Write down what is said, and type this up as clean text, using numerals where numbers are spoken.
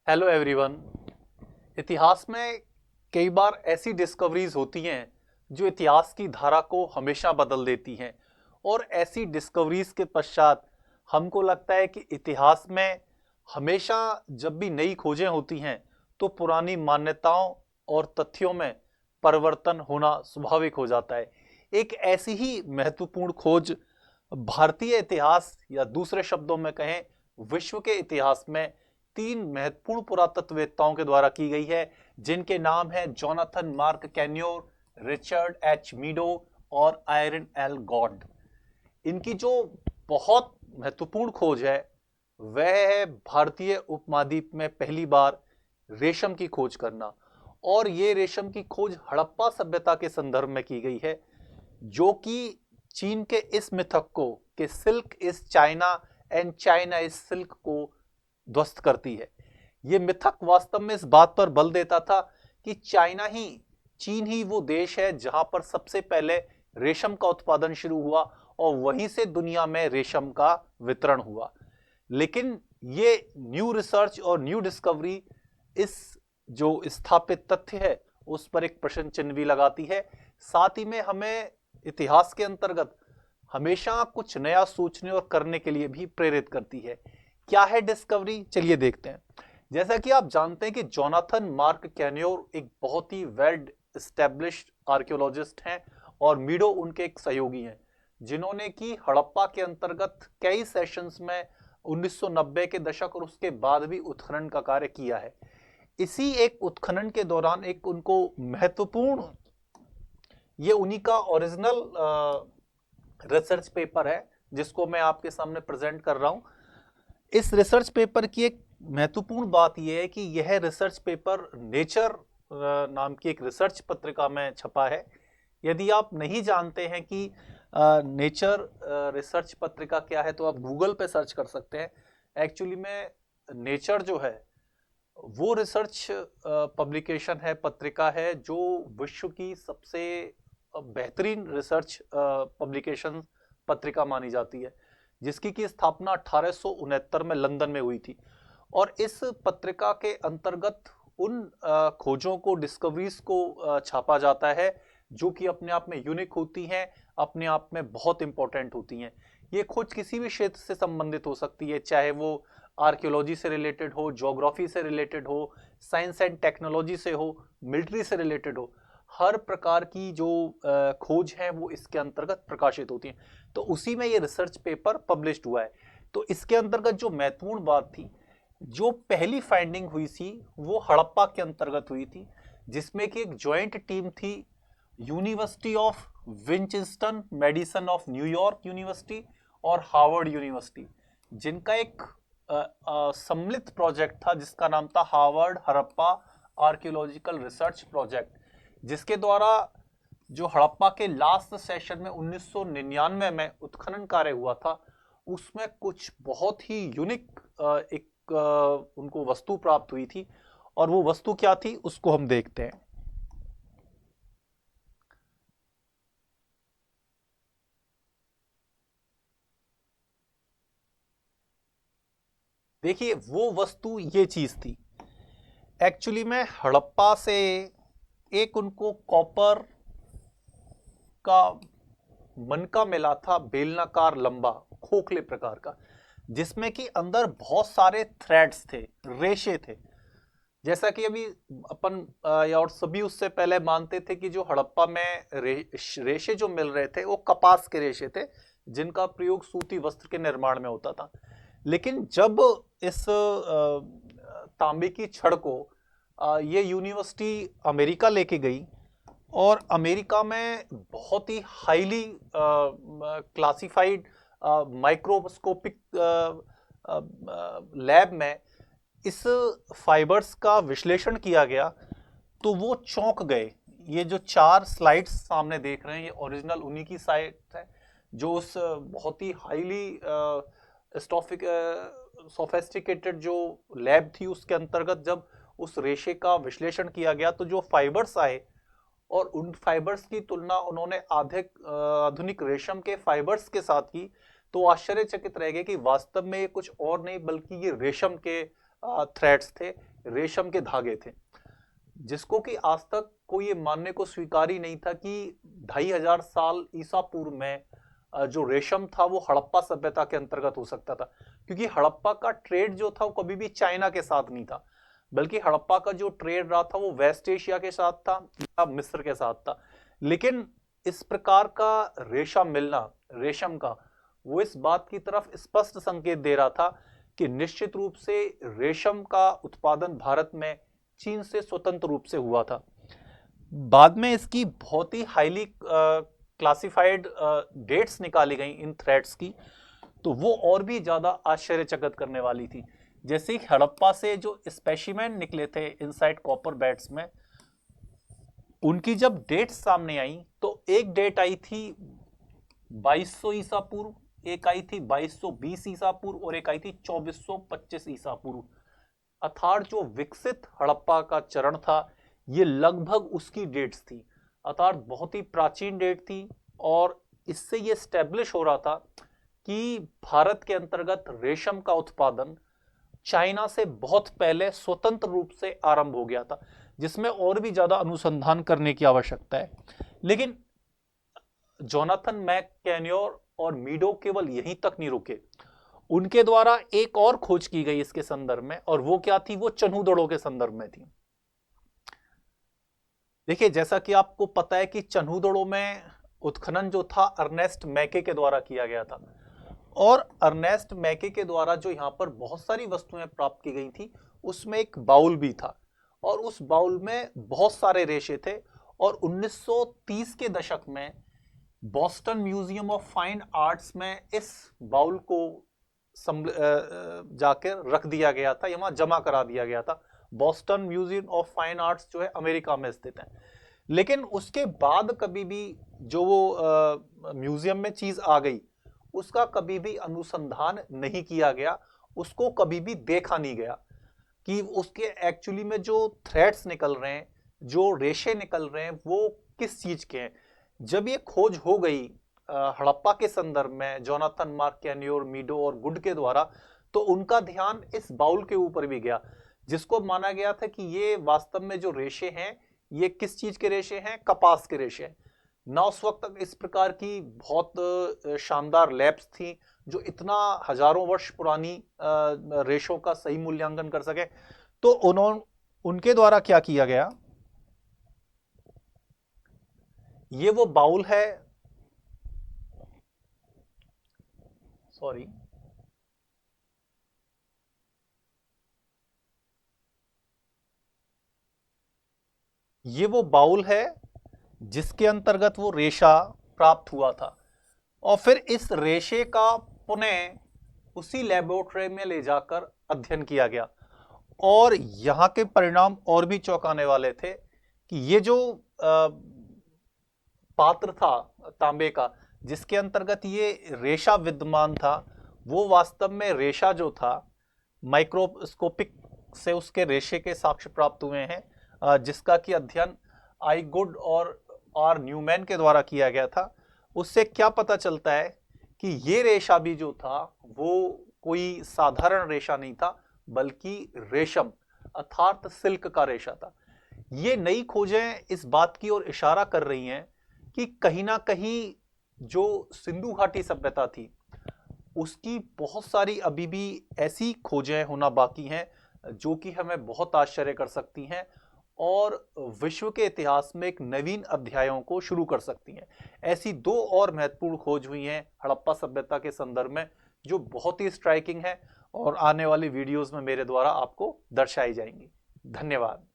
Hello everyone. इतिहास में कई बार ऐसी डिस्कवरीज होती हैं जो इतिहास की धारा को हमेशा बदल देती हैं। और ऐसी डिस्कवरीज के पश्चात हमको लगता है कि इतिहास में हमेशा जब भी नई खोजें होती हैं तो पुरानी मान्यताओं और तथ्यों में परिवर्तन होना स्वाभाविक हो जाता है। एक ऐसी ही महत्वपूर्ण खोज भारतीय इतिहास या दूसरे शब्दों में कहें विश्व के इतिहास में तीन महत्वपूर्ण पुरातत्ववेत्ताओं के द्वारा की गई है, जिनके नाम है Jonathan Mark Kenoyer, Richard H Meadow और आयरन एल गॉड। इनकी जो बहुत महत्वपूर्ण खोज है वह है भारतीय उपमहाद्वीप में पहली बार रेशम की खोज करना। और ये रेशम की खोज हड़प्पा सभ्यता के संदर्भ में की गई है, जो कि चीन के इस मिथक को कि silk is China and China is silk को ध्वस्त करती है। ये मिथक वास्तव में इस बात पर बल देता था कि चीन ही वो देश है जहां पर सबसे पहले रेशम का उत्पादन शुरू हुआ और वहीं से दुनिया में रेशम का वितरण हुआ। लेकिन ये न्यू रिसर्च और न्यू डिस्कवरी इस जो स्थापित तथ्य है उस पर एक प्रश्न चिन्ह भी लगाती है। साथ ही में हमें इतिहास के अंतर्गत हमेशा कुछ नया सोचने और करने के लिए भी प्रेरित करती है। क्या है डिस्कवरी, चलिए देखते हैं। जैसा कि आप जानते हैं कि जोनाथन मार्क कैन्योर एक बहुत ही वेल एस्टेब्लिश्ड आर्कियोलॉजिस्ट हैं और मीडो उनके एक सहयोगी हैं, जिन्होंने की हड़प्पा के अंतर्गत कई सेशंस में 1990 के दशक और उसके बाद भी उत्खनन का कार्य किया है। इसी एक उत्खनन के दौरान एक उनको महत्वपूर्ण, ये उन्हीं का ओरिजिनल रिसर्च पेपर है जिसको मैं आपके सामने प्रेजेंट कर रहा हूं। इस रिसर्च पेपर की एक महत्वपूर्ण बात यह है कि यह रिसर्च पेपर नेचर नाम की एक रिसर्च पत्रिका में छपा है। यदि आप नहीं जानते हैं कि नेचर रिसर्च पत्रिका क्या है तो आप गूगल पे सर्च कर सकते हैं। एक्चुअली में नेचर जो है वो रिसर्च पब्लिकेशन है, पत्रिका है, जो विश्व की सबसे बेहतरीन रिसर्च पब्लिकेशन पत्रिका मानी जाती है, जिसकी की स्थापना 1869 में लंदन में हुई थी। और इस पत्रिका के अंतर्गत उन खोजों को, डिस्कवरीज को छापा जाता है जो कि अपने आप में यूनिक होती हैं, अपने आप में बहुत इंपॉर्टेंट होती हैं। ये खोज किसी भी क्षेत्र से संबंधित हो सकती है, चाहे वो आर्कियोलॉजी से रिलेटेड हो, ज्योग्राफी से रिलेटेड हो, साइंस एंड टेक्नोलॉजी से हो, मिलिट्री से रिलेटेड हो। हर प्रकार की जो खोज है वो इसके अंतर्गत प्रकाशित होती है। तो उसी में ये रिसर्च पेपर पब्लिश्ड हुआ है। तो इसके अंतर्गत जो महत्वपूर्ण बात थी, जो पहली फाइंडिंग हुई थी वो हड़प्पा के अंतर्गत हुई थी, जिसमें कि एक ज्वाइंट टीम थी यूनिवर्सिटी ऑफ विंचेस्टन मेडिसन ऑफ न्यूयॉर्क यूनिवर्सिटी और हार्वर्ड यूनिवर्सिटी, जिनका एक सम्मिलित प्रोजेक्ट था जिसका नाम था Harvard Harappa archaeological research project, जिसके द्वारा जो हड़प्पा के लास्ट सेशन में 1999 में उत्खनन कार्य हुआ था उसमें कुछ बहुत ही यूनिक एक उनको वस्तु प्राप्त हुई थी। और वो वस्तु क्या थी उसको हम देखते हैं। देखिए वो वस्तु ये चीज थी। एक्चुअली में हड़प्पा से एक उनको कॉपर का मनका मिला था, बेलनाकार लंबा खोखले प्रकार का, जिसमें कि अंदर बहुत सारे थ्रेड्स थे, रेशे थे। जैसा कि अभी अपन या और सभी उससे पहले मानते थे कि जो हड़प्पा में रेशे जो मिल रहे थे वो कपास के रेशे थे, जिनका प्रयोग सूती वस्त्र के निर्माण में होता था। लेकिन जब इस तांबे की छड़ को ये यूनिवर्सिटी अमेरिका लेके गई और अमेरिका में बहुत ही हाईली क्लासिफाइड माइक्रोस्कोपिक लैब में इस फाइबर्स का विश्लेषण किया गया, तो वो चौंक गए। ये जो 4 स्लाइड्स सामने देख रहे हैं ये ओरिजिनल उन्हीं की साइट है, जो उस बहुत ही हाईली सोफेस्टिकेटेड जो लैब थी उसके अंतर्गत जब उस रेशे का विश्लेषण किया गया तो जो फाइबर्स आए और उन फाइबर्स की तुलना उन्होंने आधुनिक रेशम के फाइबर्स के साथ की, तो आश्चर्यचकित रह गए कि वास्तव में ये कुछ और नहीं बल्कि ये रेशम के थ्रेड्स थे। रेशम के धागे थे, जिसको कि आज तक कोई ये मानने को स्वीकार ही नहीं था कि 2500 साल ईसा पूर्व में जो रेशम था वो हड़प्पा सभ्यता के अंतर्गत हो सकता था, क्योंकि हड़प्पा का ट्रेड जो था वो कभी भी चाइना के साथ नहीं था, बल्कि हड़प्पा का जो ट्रेड रहा था वो वेस्ट एशिया के साथ था या मिस्र के साथ था। लेकिन इस प्रकार का रेशा मिलना रेशम का, वो इस बात की तरफ स्पष्ट संकेत दे रहा था कि निश्चित रूप से रेशम का उत्पादन भारत में चीन से स्वतंत्र रूप से हुआ था। बाद में इसकी बहुत ही हाईली क्लासिफाइड डेट्स निकाली गई इन थ्रेड्स की, तो वो और भी ज्यादा आश्चर्यचकित करने वाली थी। जैसे ही हड़प्पा से जो स्पेसिमेन निकले थे इनसाइड कॉपर बेड्स में, उनकी जब डेट्स सामने आई तो एक डेट आई थी 2200 ईसा पूर्व, एक आई थी 2220 ईसा पूर्व और एक आई थी 2425 ईसा पूर्व। अर्थात जो विकसित हड़प्पा का चरण था ये लगभग उसकी डेट्स थी, अर्थात बहुत ही प्राचीन डेट थी। और इससे ये स्टैब्लिश हो रहा था कि भारत के अंतर्गत रेशम का उत्पादन चाइना से बहुत पहले स्वतंत्र रूप से आरंभ हो गया था, जिसमें और भी ज्यादा अनुसंधान करने की आवश्यकता है। लेकिन जोनाथन मैककेन्योर और मीडो केवल यहीं तक नहीं रुके, उनके द्वारा एक और खोज की गई इसके संदर्भ में, और वो क्या थी? वो चन्हूदड़ों के संदर्भ में थी। देखिए, जैसा कि आपको पता है कि चन्हूदड़ों में उत्खनन जो था अर्नेस्ट मैके के द्वारा किया गया था, और अर्नेस्ट मैके के द्वारा जो यहाँ पर बहुत सारी वस्तुएं प्राप्त की गई थी उसमें एक बाउल भी था, और उस बाउल में बहुत सारे रेशे थे। और 1930 के दशक में Boston museum of fine arts में इस बाउल को जाकर रख दिया गया था, या वहां जमा करा दिया गया था। Boston museum of fine arts जो है अमेरिका में स्थित है। लेकिन उसके बाद कभी भी जो वो म्यूजियम में चीज आ गई उसका कभी भी अनुसंधान नहीं किया गया, उसको कभी भी देखा नहीं गया कि उसके एक्चुअली में जो थ्रेड्स निकल रहे हैं, जो रेशे निकल रहे हैं, वो किस चीज के हैं। जब ये खोज हो गई हड़प्पा के संदर्भ में जोनाथन मैककेन्योर, मीडो और गुड के द्वारा, तो उनका ध्यान इस बाउल के ऊपर भी गया, जिसको माना गया था कि ये वास्तव में जो रेशे हैं ये किस चीज के रेशे हैं? कपास के रेशे हैं। ना उस वक्त तक इस प्रकार की बहुत शानदार लैब्स थी जो इतना हजारों वर्ष पुरानी रेशों का सही मूल्यांकन कर सके। तो उनके द्वारा क्या किया गया, ये वो बाउल है, सॉरी, ये वो बाउल है जिसके अंतर्गत वो रेशा प्राप्त हुआ था। और फिर इस रेशे का पुनः उसी लेबोरेटरी में ले जाकर अध्ययन किया गया, और यहां के परिणाम और भी चौंकाने वाले थे कि ये जो पात्र था तांबे का जिसके अंतर्गत ये रेशा विद्यमान था, वो वास्तव में रेशा जो था माइक्रोस्कोपिक से उसके रेशे के साक्ष्य प्राप्त हुए हैं, जिसका कि अध्ययन आई गुड और आर न्यूमैन के द्वारा किया गया था। उससे क्या पता चलता है कि ये रेशा भी जो था वो कोई साधारण रेशा नहीं था, बल्कि रेशम अर्थात सिल्क का रेशा था। ये नई खोजें इस बात की ओर इशारा कर रही हैं कि कहीं ना कहीं जो सिंधु घाटी सभ्यता थी उसकी बहुत सारी अभी भी ऐसी खोजें होना बाकी हैं जो कि हमें बहुत आश्चर्य कर सकती हैं और विश्व के इतिहास में एक नवीन अध्यायों को शुरू कर सकती हैं। ऐसी दो और महत्वपूर्ण खोज हुई हैं हड़प्पा सभ्यता के संदर्भ में जो बहुत ही स्ट्राइकिंग है और आने वाली वीडियोस में मेरे द्वारा आपको दर्शाई जाएंगी। धन्यवाद।